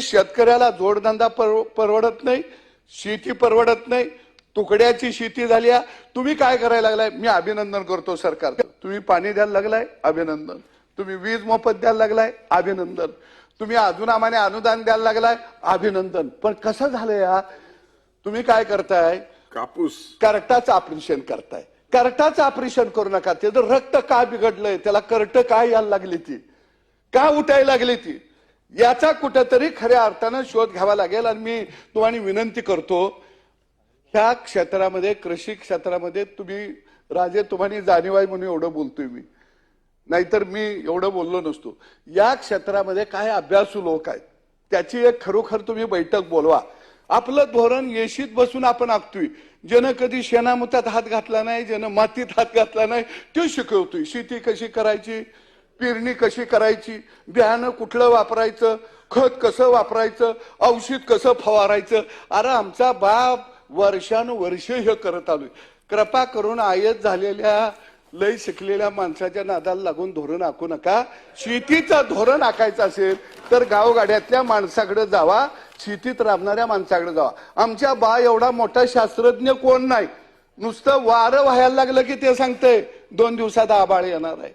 शेतकऱ्याला जोडधंदा परवडत नाही, शेती परवडत नाही, तुकड्याची शेती झाली. तुम्ही काय करायला लागलाय? मी अभिनंदन करतो सरकार. तुम्ही पाणी द्यायला लागलाय, अभिनंदन. तुम्ही वीज मोफत द्यायला लागलाय, अभिनंदन. तुम्ही अजून आम्हाला अनुदान द्यायला लागलाय, अभिनंदन. पण कसं झालंय तुम्ही काय करताय? कापूस करटाचं ऑपरेशन करताय. करटाचं ऑपरेशन करू नका. त्याचं रक्त का बिघडलंय? त्याला करट काय यायला लागली ती, का उठायला लागली ती, याचा कुठेतरी खऱ्या अर्थानं शोध घ्यावा लागेल. आणि मी तुम्हाला विनंती करतो, ह्या क्षेत्रामध्ये, कृषी क्षेत्रामध्ये तुम्ही राजे, तुम्हाला जाणीव आहे म्हणून एवढं बोलतोय मी, नाहीतर मी एवढं बोललो नसतो. या क्षेत्रामध्ये काय अभ्यासू लोक आहेत, त्याची एक खरोखर तुम्ही बैठक बोलवा. आपलं धोरण येशीत बसून आपण आखतोय. ज्यानं कधी शेणामुतात हात घातला नाही, ज्यानं मातीत हात घातला नाही, ते शिकवतोय. शेती कशी करायची, पेरणी कशी करायची, बियाणं कुठलं वापरायचं, खत कसं वापरायचं, औषध कसं फवारायचं. अरे आमचा बाप वर्षानुवर्ष हे करत आलोय. कृपा करून आयत झालेल्या, लय शिकलेल्या माणसाच्या नादाला लागून धोरण आखू नका. शेतीचं धोरण आखायचं असेल तर गावगाड्यातल्या माणसाकडे जावा, शेतीत राबणाऱ्या माणसाकडे जावा. आमच्या बा एवढा मोठा शास्त्रज्ञ कोण नाही. नुसतं वारं व्हायला लागलं की ते सांगतंय 2 दिवसात आभाळ येणार आहे.